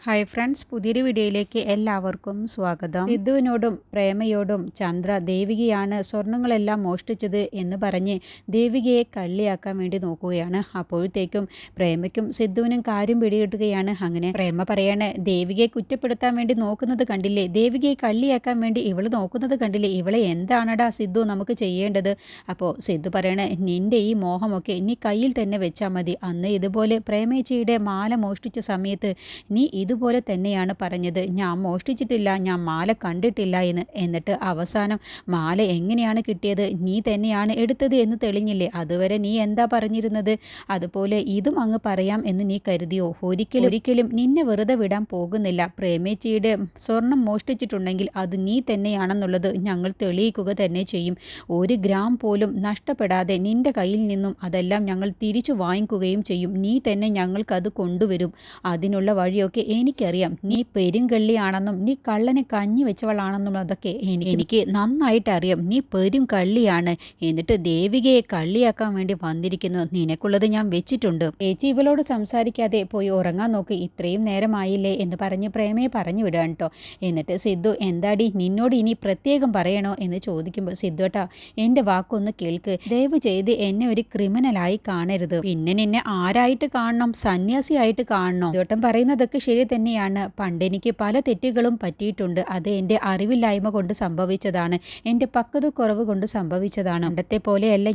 Hi friends, പുതിയൊരു വീഡിയോയിലേക്ക് എല്ലാവർക്കും സ്വാഗതം. സിദ്ധുവിനോടും പ്രേമയോടും ചന്ദ്ര ദേവികയാണ് സ്വർണങ്ങളെല്ലാം മോഷ്ടിച്ചത് എന്ന് പറഞ്ഞ് ദേവികയെ കള്ളിയാക്കാൻ വേണ്ടി നോക്കുകയാണ്. അപ്പോഴത്തേക്കും പ്രേമയ്ക്കും സിദ്ധുവിനും കാര്യം പിടികിട്ടുകയാണ്. അങ്ങനെ പ്രേമ പറയാണ്, ദേവികയെ കുറ്റപ്പെടുത്താൻ വേണ്ടി നോക്കുന്നത് കണ്ടില്ലേ, ദേവികയെ കള്ളിയാക്കാൻ വേണ്ടി ഇവള് നോക്കുന്നത് കണ്ടില്ലേ, ഇവളെ എന്താണടാ സിദ്ധു നമുക്ക് ചെയ്യേണ്ടത്? അപ്പോൾ സിദ്ധു പറയണേ, നിന്റെ ഈ മോഹമൊക്കെ നീ കയ്യിൽ തന്നെ വെച്ചാൽ മതി. അന്ന് ഇതുപോലെ പ്രേമേച്ചിയുടെ മാല മോഷ്ടിച്ച സമയത്ത് നീ ഇതുപോലെ തന്നെയാണ് പറഞ്ഞത്, ഞാൻ മോഷ്ടിച്ചിട്ടില്ല, ഞാൻ മാല കണ്ടിട്ടില്ല എന്ന്. എന്നിട്ട് അവസാനം മാല എങ്ങനെയാണ് കിട്ടിയത്, നീ തന്നെയാണ് എടുത്തത് എന്ന് തെളിഞ്ഞില്ലേ? അതുവരെ നീ എന്താ പറഞ്ഞിരുന്നത്? അതുപോലെ ഇതും അങ്ങ് പറയാം എന്ന് നീ കരുതിയോ? ഒരിക്കലും നിന്നെ വെറുതെ വിടാൻ പോകുന്നില്ല. പ്രേമേച്ചിയുടെ സ്വർണം മോഷ്ടിച്ചിട്ടുണ്ടെങ്കിൽ അത് നീ തന്നെയാണെന്നുള്ളത് ഞങ്ങൾ തെളിയിക്കുക തന്നെ ചെയ്യും. 1 ഗ്രാം പോലും നഷ്ടപ്പെടാതെ നിന്റെ കയ്യിൽ നിന്നും അതെല്ലാം ഞങ്ങൾ തിരിച്ചു വാങ്ങിക്കുകയും ചെയ്യും. നീ തന്നെ ഞങ്ങൾക്കത് കൊണ്ടുവരും. അതിനുള്ള വഴിയൊക്കെ എനിക്കറിയാം. നീ പെരുങ്കള്ളിയാണെന്നും നീ കള്ളനെ കഞ്ഞി വെച്ചവളാണെന്നും അതൊക്കെ എനിക്ക് നന്നായിട്ട് അറിയാം. നീ പെരും കള്ളിയാണ്. എന്നിട്ട് ദേവികയെ കള്ളിയാക്കാൻ വേണ്ടി വന്നിരിക്കുന്നു. നിനക്കുള്ളത് ഞാൻ വെച്ചിട്ടുണ്ട്. ചേച്ചി ഇവളോട് സംസാരിക്കാതെ പോയി ഉറങ്ങാൻ നോക്ക്, ഇത്രയും നേരമായില്ലേ എന്ന് പറഞ്ഞ് പ്രേമയെ പറഞ്ഞു വിടുകയാണ് കേട്ടോ. എന്നിട്ട് സിദ്ധു, എന്താടി നിന്നോട് ഇനി പ്രത്യേകം പറയണോ എന്ന് ചോദിക്കുമ്പോൾ, സിദ്ധുട്ടാ എൻ്റെ വാക്കൊന്ന് കേൾക്ക്, ദയവ് ചെയ്ത് എന്നെ ഒരു ക്രിമിനലായി കാണരുത്. പിന്നെ നിന്നെ ആരായിട്ട് കാണണം? സന്യാസിയായിട്ട് കാണണോ? സിദ്ധുട്ടൻ പറയുന്നതൊക്കെ ശരി തന്നെയാണ്. പണ്ടെനിക്ക് പല തെറ്റുകളും പറ്റിയിട്ടുണ്ട്. അത് എൻ്റെ അറിവില്ലായ്മ കൊണ്ട് സംഭവിച്ചതാണ്, എൻ്റെ പക്വതക്കുറവ് കൊണ്ട് സംഭവിച്ചതാണ്. പണ്ടത്തെ പോലെയല്ല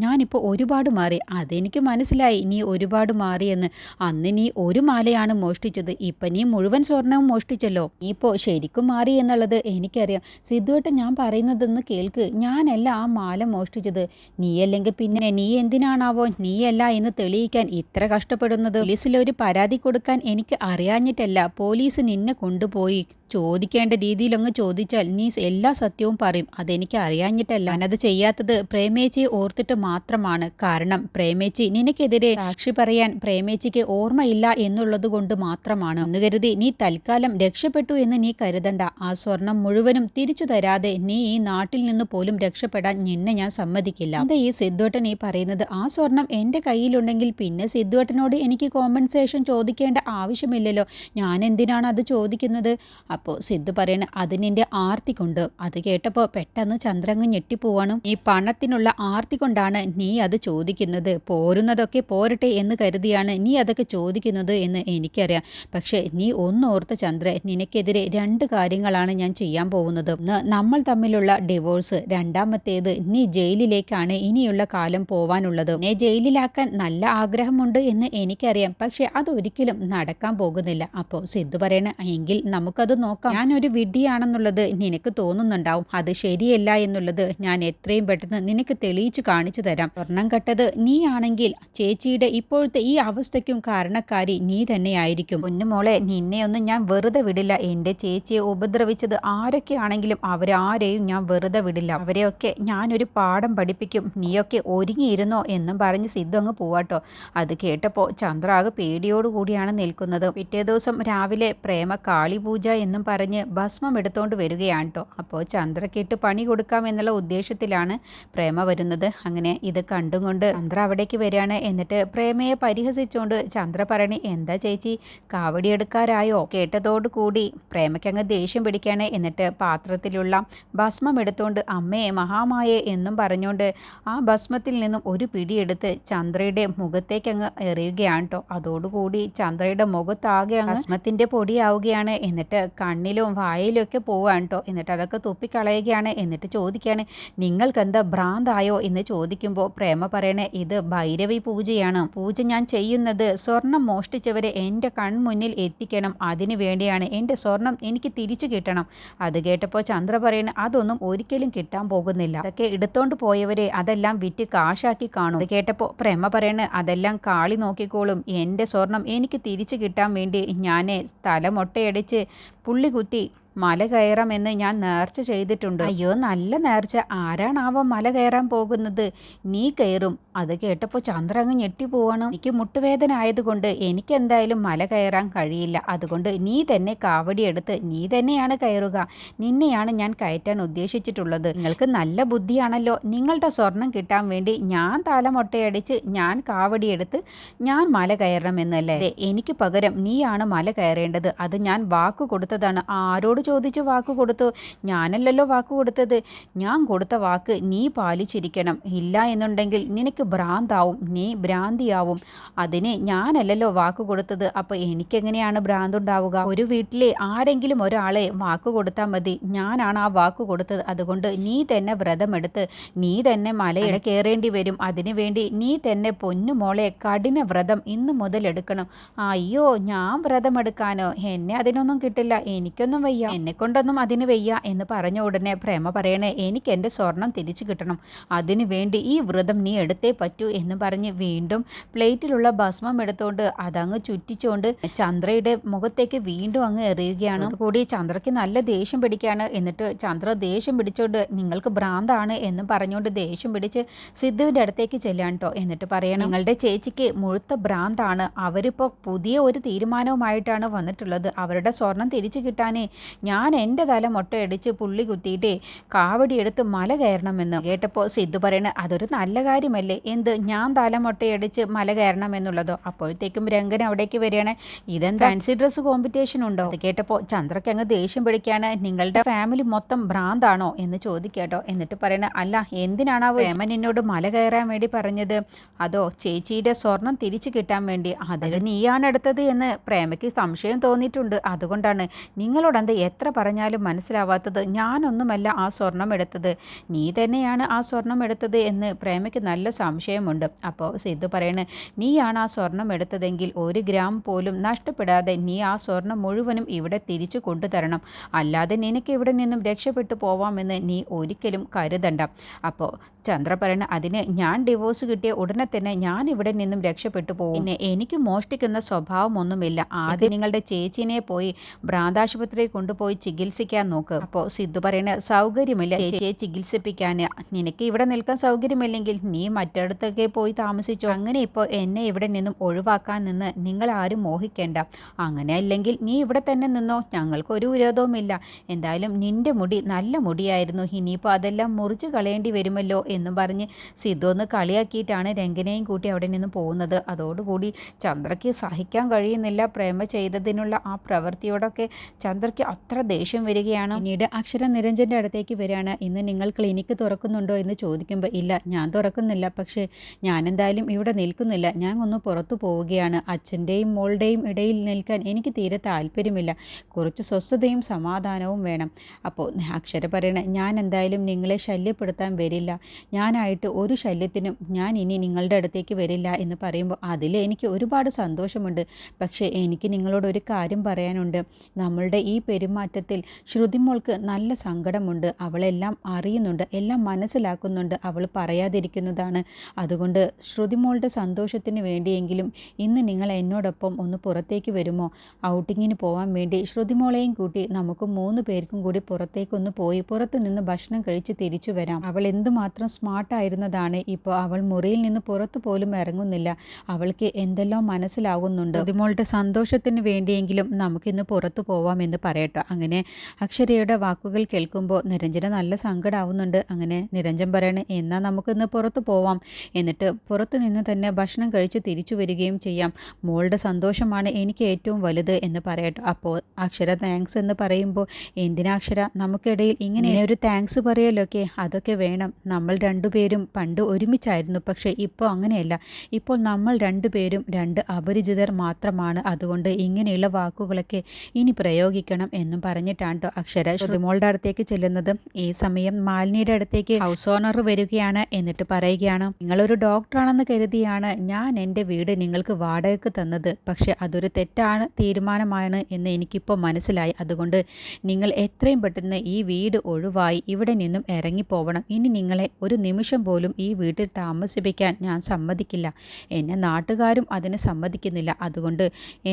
ഞാനിപ്പോൾ ഒരുപാട് മാറി. അതെനിക്ക് മനസ്സിലായി, നീ ഒരുപാട് മാറിയെന്ന്. അന്ന് നീ ഒരു മാലയാണ് മോഷ്ടിച്ചത്, ഇപ്പം നീ മുഴുവൻ സ്വർണവും മോഷ്ടിച്ചല്ലോ. നീ ഇപ്പോൾ ശരിക്കും മാറി എന്നുള്ളത് എനിക്കറിയാം. സിദ്ധുവേട്ടൻ, ഞാൻ പറയുന്നതൊന്ന് കേൾക്ക്, ഞാനല്ല ആ മാല മോഷ്ടിച്ചത്. നീയല്ലെങ്കിൽ പിന്നെ നീ എന്തിനാണാവോ നീയല്ല എന്ന് തെളിയിക്കാൻ ഇത്ര കഷ്ടപ്പെടുന്നത്? പോലീസിലൊരു പരാതി കൊടുക്കാൻ എനിക്ക് അറിയാഞ്ഞിട്ടല്ല. പോലീസ് നിന്നെ കൊണ്ടുപോയി ചോദിക്കേണ്ട രീതിയിലങ്ങ് ചോദിച്ചാൽ നീ എല്ലാ സത്യവും പറയും. അതെനിക്ക് അറിയാഞ്ഞിട്ടല്ല. ഞാനത് ചെയ്യാത്തത് പ്രേമേച്ചിയെ ഓർത്തിട്ട് മാത്രമാണ്. കാരണം പ്രേമേച്ചി നിനക്കെതിരെ സാക്ഷി പറയാൻ പ്രേമേച്ചിക്ക് ഓർമ്മയില്ല എന്നുള്ളത് കൊണ്ട് മാത്രമാണ്. എന്ന് കരുതി നീ തൽക്കാലം രക്ഷപ്പെട്ടു എന്ന് നീ കരുതണ്ട. ആ സ്വർണം മുഴുവനും തിരിച്ചു തരാതെ നീ ഈ നാട്ടിൽ നിന്ന് പോലും രക്ഷപ്പെടാൻ നിന്നെ ഞാൻ സമ്മതിക്കില്ല. എന്താ ഈ സിദ്ധുവേട്ടൻ ഈ പറയുന്നത്? ആ സ്വർണം എൻ്റെ കയ്യിലുണ്ടെങ്കിൽ പിന്നെ സിദ്ധുവേട്ടനോട് എനിക്ക് കോമ്പൻസേഷൻ ചോദിക്കേണ്ട ആവശ്യമില്ലല്ലോ. ഞാൻ എന്തിനാണ് അത് ചോദിക്കുന്നത്? അപ്പോൾ സിദ്ധു പറയണ, അത് നിന്റെ ആർത്തി കൊണ്ട്. അത് കേട്ടപ്പോൾ പെട്ടെന്ന് ചന്ദ്രങ്ങ് ഞെട്ടിപ്പോവാണ്. ഈ പണത്തിനുള്ള ആർത്തി കൊണ്ടാണ് നീ അത് ചോദിക്കുന്നത്. പോരുന്നതൊക്കെ പോരട്ടെ എന്ന് കരുതിയാണ് നീ അതൊക്കെ ചോദിക്കുന്നത് എന്ന് എനിക്കറിയാം. പക്ഷേ നീ ഒന്നോർത്ത ചന്ദ്ര, നിനക്കെതിരെ 2 കാര്യങ്ങളാണ് ഞാൻ ചെയ്യാൻ പോകുന്നത്. ഒന്ന്, നമ്മൾ തമ്മിലുള്ള ഡിവോഴ്സ്. രണ്ടാമത്തേത്, നീ ജയിലിലേക്കാണ് ഇനിയുള്ള കാലം പോവാനുള്ളത്. എന്നെ ജയിലിലാക്കാൻ നല്ല ആഗ്രഹമുണ്ട് എന്ന് എനിക്കറിയാം, പക്ഷെ അതൊരിക്കലും നടക്കാൻ പോകുന്നില്ല. അപ്പോൾ സിദ്ധു പറയണ, എങ്കിൽ നമുക്കത് നോക്കാം. ഞാനൊരു വിഡ്ഢിയാണെന്നുള്ളത് നിനക്ക് തോന്നുന്നുണ്ടാവും. അത് ശരിയല്ല എന്നുള്ളത് ഞാൻ എത്രയും പെട്ടെന്ന് നിനക്ക് തെളിയിച്ചു കാണിച്ചു തരാം. സ്വർണം കട്ടത് നീ ആണെങ്കിൽ ചേച്ചിയുടെ ഇപ്പോഴത്തെ ഈ അവസ്ഥയ്ക്കും കാരണക്കാരി നീ തന്നെയായിരിക്കും. പൊന്നുമോളെ, നിന്നെയൊന്നും ഞാൻ വെറുതെ വിടില്ല. എൻ്റെ ചേച്ചിയെ ഉപദ്രവിച്ചത് ആരൊക്കെയാണെങ്കിലും അവരാരെയും ഞാൻ വെറുതെ വിടില്ല. അവരെയൊക്കെ ഞാനൊരു പാഠം പഠിപ്പിക്കും. നീയൊക്കെ ഒരുങ്ങിയിരുന്നോ എന്നും പറഞ്ഞ് സിദ്ധു അങ്ങ് പോവാട്ടോ. അത് കേട്ടപ്പോൾ ചന്ദ്രാഗ് പേടിയോടുകൂടിയാണ് നിൽക്കുന്നത്. പിറ്റേ ദിവസം രാവിലെ പ്രേമ കാളിപൂജ എന്നും പറഞ്ഞ് ഭസ്മം എടുത്തോണ്ട് വരികയാണ് കേട്ടോ. അപ്പോൾ ചന്ദ്രക്കിട്ട് പണി കൊടുക്കാം എന്നുള്ള ഉദ്ദേശത്തിലാണ് പ്രേമ വരുന്നത്. അങ്ങനെ ഇത് കണ്ടുകൊണ്ട് ചന്ദ്ര അവിടേക്ക് വരികയാണ്. എന്നിട്ട് പ്രേമയെ പരിഹസിച്ചുകൊണ്ട് ചന്ദ്ര പറയണി, എന്താ ചേച്ചി കാവടി എടുക്കാറായോ? കേട്ടതോടു കൂടി പ്രേമയ്ക്കങ്ങ് ദേഷ്യം പിടിക്കുകയാണ്. എന്നിട്ട് പാത്രത്തിലുള്ള ഭസ്മം എടുത്തുകൊണ്ട് അമ്മയെ മഹാമായെ എന്നും പറഞ്ഞുകൊണ്ട് ആ ഭസ്മത്തിൽ നിന്നും ഒരു പിടിയെടുത്ത് ചന്ദ്രയുടെ മുഖത്തേക്കങ്ങ് എറിയുകയാണ് കേട്ടോ. അതോടുകൂടി ചന്ദ്രയുടെ മുഖത്താകെ ഭസ്മത്തിൻ്റെ പൊടിയാവുകയാണ്. എന്നിട്ട് കണ്ണിലും വായിലും ഒക്കെ പോവുകയാണ് കേട്ടോ. എന്നിട്ട് അതൊക്കെ തുപ്പിക്കളയുകയാണ്. എന്നിട്ട് ചോദിക്കുകയാണ്, നിങ്ങൾക്കെന്താ ഭ്രാന്തായോ എന്ന് ചോദിക്കുമ്പോൾ പ്രേമ പറയണേ, ഇത് ഭൈരവി പൂജയാണ്. പൂജ ഞാൻ ചെയ്യുന്നത് സ്വർണം മോഷ്ടിച്ചവരെ എൻ്റെ കൺമുന്നിൽ എത്തിക്കണം. അതിനു വേണ്ടിയാണ്. എൻ്റെ സ്വർണം എനിക്ക് തിരിച്ചു കിട്ടണം. അത് കേട്ടപ്പോൾ ചന്ദ്ര പറയണ, അതൊന്നും ഒരിക്കലും കിട്ടാൻ പോകുന്നില്ല. അതൊക്കെ എടുത്തോണ്ട് പോയവരെ അതെല്ലാം വിറ്റ് കാശാക്കി കാണും. അത് കേട്ടപ്പോൾ പ്രേമ പറയണ, അതെല്ലാം കാളി നോക്കിക്കോളും. എൻ്റെ സ്വർണം എനിക്ക് തിരിച്ചു കിട്ടാൻ വേണ്ടി ഞാൻ തലമൊട്ടയടിച്ച് പുള്ളി കുത്തി മല കയറാമെന്ന് ഞാൻ നേർച്ച ചെയ്തിട്ടുണ്ട്. അയ്യോ, നല്ല നേർച്ച. ആരാണാവോ മല കയറാൻ പോകുന്നത്? നീ കയറും. അത് കേട്ടപ്പോൾ ചന്ദ്ര അങ്ങ് ഞെട്ടിപ്പോവാണ്. എനിക്ക് മുട്ടുവേദന ആയതുകൊണ്ട് എനിക്ക് എന്തായാലും മല കയറാൻ കഴിയില്ല. അതുകൊണ്ട് നീ തന്നെ കാവടിയെടുത്ത് നീ തന്നെയാണ് കയറുക. നിന്നെയാണ് ഞാൻ കയറ്റാൻ ഉദ്ദേശിച്ചിട്ടുള്ളത്. നിങ്ങൾക്ക് നല്ല ബുദ്ധിയാണല്ലോ. നിങ്ങളുടെ സ്വർണം കിട്ടാൻ വേണ്ടി ഞാൻ തലമൊട്ടയടിച്ച് ഞാൻ കാവടിയെടുത്ത് ഞാൻ മല കയറണമെന്നല്ലേ? എനിക്ക് പകരം നീയാണ് മല കയറേണ്ടത്. അത് ഞാൻ വാക്ക് കൊടുത്തതാണ്. ആരോട് ചോദിച്ച് വാക്ക് കൊടുത്തു? ഞാനല്ലല്ലോ വാക്ക് കൊടുത്തത്. ഞാൻ കൊടുത്ത വാക്ക് നീ പാലിച്ചിരിക്കണം. ഇല്ല എന്നുണ്ടെങ്കിൽ നിനക്ക് ഭ്രാന്താവും, നീ ഭ്രാന്തിയാവും. അതിന് ഞാനല്ലല്ലോ വാക്ക് കൊടുത്തത്. അപ്പോൾ എനിക്കെങ്ങനെയാണ് ഭ്രാന്തുണ്ടാവുക? ഒരു വീട്ടിലെ ആരെങ്കിലും ഒരാളെ വാക്ക് കൊടുത്താൽ മതി. ഞാനാണ് ആ വാക്ക് കൊടുത്തത്. അതുകൊണ്ട് നീ തന്നെ വ്രതമെടുത്ത് നീ തന്നെ മലയിൽ കയറേണ്ടി വരും. അതിനുവേണ്ടി നീ തന്നെ പൊന്നുമോളെ കഠിന വ്രതം ഇന്നു മുതൽ എടുക്കണം. അയ്യോ, ഞാൻ വ്രതമെടുക്കാനോ? എന്നെ അതിനൊന്നും കിട്ടില്ല. എനിക്കൊന്നും വയ്യ, എന്നെ കൊണ്ടൊന്നും അതിന് വയ്യ എന്ന് പറഞ്ഞ ഉടനെ പ്രേമ പറയണേ, എനിക്ക് എൻ്റെ സ്വർണം തിരിച്ചു കിട്ടണം. അതിനു വേണ്ടി ഈ വ്രതം നീ എടുത്തേ പറ്റൂ എന്ന് പറഞ്ഞ് വീണ്ടും പ്ലേറ്റിലുള്ള ഭസ്മം എടുത്തുകൊണ്ട് അതങ്ങ് ചുറ്റിച്ചുകൊണ്ട് ചന്ദ്രയുടെ മുഖത്തേക്ക് വീണ്ടും അങ്ങ് എറിയുകയാണ്. കൂടി ചന്ദ്രയ്ക്ക് നല്ല ദേഷ്യം പിടിക്കുകയാണ്. എന്നിട്ട് ചന്ദ്ര ദേഷ്യം പിടിച്ചോണ്ട് നിങ്ങൾക്ക് ഭ്രാന്താണ് എന്ന് പറഞ്ഞുകൊണ്ട് ദേഷ്യം പിടിച്ച് സിദ്ധുവിൻ്റെ അടുത്തേക്ക് ചെല്ലാൻ കേട്ടോ. എന്നിട്ട് പറയണം, നിങ്ങളുടെ ചേച്ചിക്ക് മുഴുത്ത ഭ്രാന്താണ്. അവരിപ്പോൾ പുതിയ ഒരു തീരുമാനവുമായിട്ടാണ് വന്നിട്ടുള്ളത്. അവരുടെ സ്വർണം തിരിച്ചു കിട്ടാനേ ഞാൻ എൻ്റെ തല മൊട്ടയടിച്ച് പുള്ളി കുത്തിയിട്ടേ കാവടി എടുത്ത് മല കയറണമെന്ന് കേട്ടപ്പോൾ സിദ്ധു പറയണ, അതൊരു നല്ല കാര്യമല്ലേ? എന്ത്, ഞാൻ തല മൊട്ടയടിച്ച് മല കയറണമെന്നുള്ളതോ? അപ്പോഴത്തേക്കും രംഗൻ അവിടേക്ക് വരികയാണ്. ഇതെന്താ ഫാൻസി ഡ്രസ്സ് കോമ്പറ്റീഷൻ ഉണ്ടോ? അത് കേട്ടപ്പോൾ ചന്ദ്രയ്ക്ക് അങ്ങ് ദേഷ്യം പിടിക്കുകയാണ്. നിങ്ങളുടെ ഫാമിലി മൊത്തം ഭ്രാന്താണോ എന്ന് ചോദിക്കാട്ടോ. എന്നിട്ട് പറയണ, അല്ല, എന്തിനാണ് ആ പ്രേമൻ എന്നോട് മല കയറാൻ വേണ്ടി പറഞ്ഞത്? അതോ ചേച്ചിയുടെ സ്വർണം തിരിച്ചു കിട്ടാൻ വേണ്ടി? അതിൽ നീയാണ് എടുത്തത് എന്ന് പ്രേമയ്ക്ക് സംശയം തോന്നിയിട്ടുണ്ട്. അതുകൊണ്ടാണ് നിങ്ങളോട് എത്ര പറഞ്ഞാലും മനസ്സിലാവാത്തത്. ഞാനൊന്നുമല്ല ആ സ്വർണം എടുത്തത്, നീ തന്നെയാണ് ആ സ്വർണം എടുത്തത് എന്ന് പ്രേമയ്ക്ക് നല്ല സംശയമുണ്ട്. അപ്പോൾ സിദ്ധു പറയണ, നീയാണ് ആ സ്വർണം എടുത്തതെങ്കിൽ 1 ഗ്രാം പോലും നഷ്ടപ്പെടാതെ നീ ആ സ്വർണം മുഴുവനും ഇവിടെ തിരിച്ചു കൊണ്ടുതരണം. അല്ലാതെ നിനക്ക് ഇവിടെ നിന്നും രക്ഷപ്പെട്ടു പോവാമെന്ന് നീ ഒരിക്കലും കരുതണ്ട. അപ്പോൾ ചന്ദ്ര പറയണ, അതിന് ഞാൻ ഡിവോഴ്സ് കിട്ടിയ ഉടനെ തന്നെ ഞാൻ ഇവിടെ നിന്നും രക്ഷപ്പെട്ടു പോകും. പിന്നെ എനിക്ക് മോഷ്ടിക്കുന്ന സ്വഭാവമൊന്നുമില്ല. ആദ്യം നിങ്ങളുടെ ചേച്ചിനെ പോയി ഭ്രാന്താശുപത്രിയിൽ കൊണ്ടുപോയി ചികിത്സിക്കാൻ നോക്ക്. അപ്പോൾ സിദ്ധു പറയണ, സൗകര്യമില്ല ചേച്ചിയെ ചികിത്സിപ്പിക്കാൻ. നിനക്ക് ഇവിടെ നിൽക്കാൻ സൗകര്യമില്ലെങ്കിൽ നീ മറ്റിടത്തൊക്കെ പോയി താമസിച്ചോ. അങ്ങനെ ഇപ്പോൾ എന്നെ ഇവിടെ നിന്നും ഒഴിവാക്കാൻ നിന്ന് നിങ്ങൾ ആരും മോഹിക്കേണ്ട. അങ്ങനെ അല്ലെങ്കിൽ നീ ഇവിടെ തന്നെ നിന്നോ, ഞങ്ങൾക്കൊരു വിരോധവുമില്ല. എന്തായാലും നിന്റെ മുടി നല്ല മുടിയായിരുന്നു, ഇനിയിപ്പോൾ അതെല്ലാം മുറിച്ച് കളയേണ്ടി വരുമല്ലോ എന്നും പറഞ്ഞ് സിദ്ധു ഒന്ന് കളിയാക്കിയിട്ടാണ് രംഗനെയും കൂട്ടി അവിടെ നിന്ന് പോകുന്നത്. അതോടുകൂടി ചന്ദ്രയ്ക്ക് സഹിക്കാൻ കഴിയുന്നില്ല. പ്രേമ ചെയ്തതിനുള്ള ആ പ്രവൃത്തിയോടൊക്കെ ചന്ദ്രയ്ക്ക് അത്ര ദേഷ്യം വരികയാണ്. പിന്നീട് അക്ഷര നിരഞ്ജൻ്റെ അടുത്തേക്ക് വരികയാണ്. ഇന്ന് നിങ്ങൾ ക്ലിനിക്ക് തുറക്കുന്നുണ്ടോ എന്ന് ചോദിക്കുമ്പോൾ, ഇല്ല, ഞാൻ തുറക്കുന്നില്ല. പക്ഷേ ഞാൻ എന്തായാലും ഇവിടെ നിൽക്കുന്നില്ല. ഞാൻ ഒന്ന് പുറത്തു പോവുകയാണ്. അച്ഛൻ്റെയും മോളുടെയും ഇടയിൽ നിൽക്കാൻ എനിക്ക് തീരെ താല്പര്യമില്ല. കുറച്ച് സ്വസ്ഥതയും സമാധാനവും വേണം. അപ്പോൾ അക്ഷര പറയണ, ഞാൻ എന്തായാലും നിങ്ങളെ ശല്യപ്പെടുത്താൻ വരില്ല. ഞാനായിട്ട് ഒരു ശല്യത്തിനും ഞാൻ ഇനി നിങ്ങളുടെ അടുത്തേക്ക് വരില്ല എന്ന് പറയുമ്പോൾ അതിൽ എനിക്ക് ഒരുപാട് സന്തോഷമുണ്ട്. പക്ഷേ എനിക്ക് നിങ്ങളോട് ഒരു കാര്യം പറയാനുണ്ട്. നമ്മളുടെ ഈ പെരുമാറ്റത്തിൽ ശ്രുതിമോൾക്ക് നല്ല സങ്കടമുണ്ട്. അവളെല്ലാം അറിയുന്നുണ്ട്, എല്ലാം മനസ്സിലാക്കുന്നുണ്ട്. അവൾ പറയാതിരിക്കുന്നതാണ്. അതുകൊണ്ട് ശ്രുതിമോളുടെ സന്തോഷത്തിന് വേണ്ടിയെങ്കിലും ഇന്ന് നിങ്ങൾ എന്നോടൊപ്പം ഒന്ന് പുറത്തേക്ക് വരുമോ? ഔട്ടിങ്ങിന് പോകാൻ വേണ്ടി ശ്രുതിമോളെയും കൂട്ടി നമുക്ക് 3 പേർക്കും കൂടി പുറത്തേക്കൊന്ന് പോയി പുറത്തു നിന്ന് ഭക്ഷണം കഴിച്ച് തിരിച്ചു വരാം. അവൾ എന്തുമാത്രം സ്മാർട്ടായിരുന്നതാണ്. ഇപ്പോൾ അവൾ മുറിയിൽ നിന്ന് പുറത്തു പോലും ഇറങ്ങുന്നില്ല. അവൾക്ക് എന്തെല്ലാം മനസ്സിലാകുന്നുണ്ട്. ശ്രുതിമോളുടെ സന്തോഷത്തിന് വേണ്ടിയെങ്കിലും നമുക്കിന്ന് പുറത്തു പോവാമെന്ന് പറയട്ടോ. അങ്ങനെ അക്ഷരയുടെ വാക്കുകൾ കേൾക്കുമ്പോൾ നിരഞ്ജന നല്ല സങ്കടമാവുന്നുണ്ട്. അങ്ങനെ നിരഞ്ജൻ പറയണേ, എന്നാൽ നമുക്കിന്ന് പുറത്തു പോവാം. എന്നിട്ട് പുറത്തു നിന്ന് തന്നെ ഭക്ഷണം കഴിച്ച് തിരിച്ചു വരികയും ചെയ്യാം. മോളുടെ സന്തോഷമാണ് എനിക്ക് ഏറ്റവും വലുത് എന്ന് പറയട്ടോ. അപ്പോൾ അക്ഷര താങ്ക്സ് എന്ന് പറയുമ്പോൾ, എന്തിനാ അക്ഷര, നമുക്കിടയിൽ ഇങ്ങനെ ഒരു താങ്ക്സ് പറയലൊക്കെ? അതൊക്കെ വേണം. നമ്മൾ 2 പേരും പണ്ട് ഒരുമിച്ചായിരുന്നു. പക്ഷേ ഇപ്പോൾ അങ്ങനെയല്ല. ഇപ്പോൾ നമ്മൾ 2 പേരും 2 അപരിചിതർ മാത്രമാണ്. അതുകൊണ്ട് ഇങ്ങനെയുള്ള വാക്കുകളൊക്കെ ഇനി പ്രയോഗിക്കണം എന്നും പറഞ്ഞിട്ടാണ് കേട്ടോ അക്ഷര ശ്രുതിമോളുടെ അടുത്തേക്ക് ചെല്ലുന്നത്. ഈ സമയം മാലിനിയുടെ അടുത്തേക്ക് ഹൗസ് ഓണർ വരികയാണ്. എന്നിട്ട് പറയുകയാണ്, നിങ്ങളൊരു ഡോക്ടറാണെന്ന് കരുതിയാണ് ഞാൻ എൻ്റെ വീട് നിങ്ങൾക്ക് വാടകയ്ക്ക് തന്നത്. പക്ഷെ അതൊരു തെറ്റാണ് തീരുമാനമാണ് എന്ന് എനിക്കിപ്പോൾ മനസ്സിലായി. അതുകൊണ്ട് നിങ്ങൾ എത്രയും പെട്ടെന്ന് ഈ വീട് ഒഴിവായി ഇവിടെ നിന്നും ഇറങ്ങിപ്പോവണം. ഇനി നിങ്ങളെ ഒരു നിമിഷം പോലും ഈ വീട്ടിൽ താമസിപ്പിക്കാൻ ഞാൻ സമ്മതിക്കില്ല. എന്നെ നാട്ടുകാരും അതിന് സമ്മതിക്കുന്നില്ല. അതുകൊണ്ട്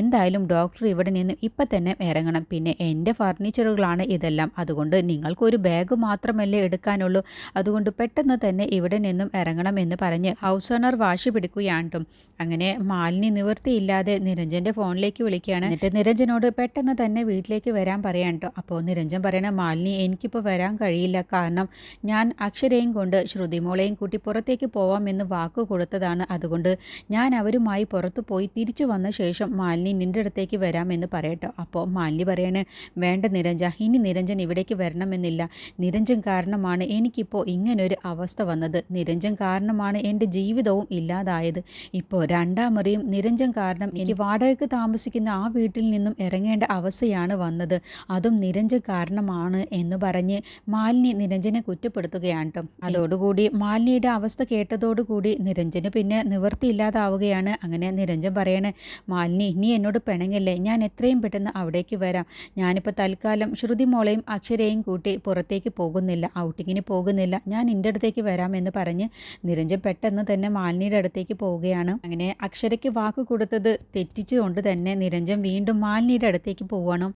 എന്തായാലും ഡോക്ടർ ഇവിടെ നിന്ന് ഇപ്പം തന്നെ ഇറങ്ങണം. പിന്നെ എൻ്റെ ഫർണിച്ചറുകളാണ് ഇതെല്ലാം. അതുകൊണ്ട് നിങ്ങൾക്കൊരു ബാഗ് മാത്രമല്ലേ എടുക്കാനുള്ളൂ. അതുകൊണ്ട് പെട്ടെന്ന് തന്നെ ഇവിടെ നിന്നും ഇറങ്ങണം എന്ന് എന്ന് പറഞ്ഞ് ഹൗസ് ഓണർ വാശി പിടിക്കുകയാണ്. അങ്ങനെ മാലിനി നിവൃത്തിയില്ലാതെ നിരഞ്ജൻ്റെ ഫോണിലേക്ക് വിളിക്കുകയാണ്. എന്നിട്ട് നിരഞ്ജനോട് പെട്ടെന്ന് തന്നെ വീട്ടിലേക്ക് വരാൻ പറയാൻ കേട്ടോ. അപ്പോൾ നിരഞ്ജൻ പറയണ, മാലിനി എനിക്കിപ്പോൾ വരാൻ കഴിയില്ല, കാരണം ഞാൻ അക്ഷരയും കൊണ്ട് ശ്രുതിമോളെയും കൂട്ടി പുറത്തേക്ക് പോവാമെന്ന് വാക്ക് കൊടുത്തതാണ്. അതുകൊണ്ട് ഞാൻ അവരുമായി പുറത്തു പോയി തിരിച്ചു വന്ന ശേഷം മാലിനി നിൻ്റെ അടുത്തേക്ക് വരാമെന്ന് പറയട്ടോ. അപ്പോൾ മാലിനി പറയണേ, വേണ്ട നിരഞ്ജ, ഇനി നിരഞ്ജൻ ഇവിടേക്ക് വരണമെന്നില്ല. നിരഞ്ജൻ കാരണമാണ് എനിക്കിപ്പോൾ ഇങ്ങനൊരു അവസ്ഥ വന്നത്. നിരഞ്ജൻ കാരണമാണ് എൻ്റെ ജീവിതവും ഇല്ലാതായത്. ഇപ്പോൾ രണ്ടാമറിയും നിരഞ്ജൻ കാരണം എനിക്ക് വാടകയ്ക്ക് താമസിക്കുന്ന ആ വീട്ടിൽ നിന്നും ഇറങ്ങേണ്ട അവസ്ഥയാണ് വന്നത്. അതും നിരഞ്ജൻ കാരണമാണ് എന്ന് പറഞ്ഞ് മാലിനി നിരഞ്ജനെ കുറ്റപ്പെടുത്തുകയാണ് കേട്ടോ. അതോടുകൂടി മാലിനിയുടെ അവസ്ഥ കേട്ടതോടുകൂടി നിരഞ്ജന് പിന്നെ നിവൃത്തിയില്ലാതാവുകയാണ്. അങ്ങനെ നിരഞ്ജൻ പറയണേ, മാലിനി നീ എന്നോട് പിണങ്ങല്ലേ, ഞാൻ എത്രയും പെട്ടെന്ന് അവിടേക്ക് വരാം. ഞാനിപ്പോൾ തൽക്കാലം ശ്രുതിമോളെയും അക്ഷരയും കൂട്ടി പുറത്തേക്ക് പോകുന്നില്ല, ഔട്ടിങ്ങിന് പോകുന്നില്ല, ഞാൻ നിൻ്റെ അടുത്തേക്ക് വരാമെന്ന് പറഞ്ഞ് നിരഞ്ജൻ പെട്ടെന്ന് തന്നെ മാലിനിയുടെ അടുത്തേക്ക് പോവുകയാണ്. അങ്ങനെ അക്ഷരയ്ക്ക് വാക്ക് കൊടുത്തത് തെറ്റിച്ചുകൊണ്ട് തന്നെ നിരഞ്ജൻ വീണ്ടും മാലിനിയുടെ അടുത്തേക്ക് പോവണം.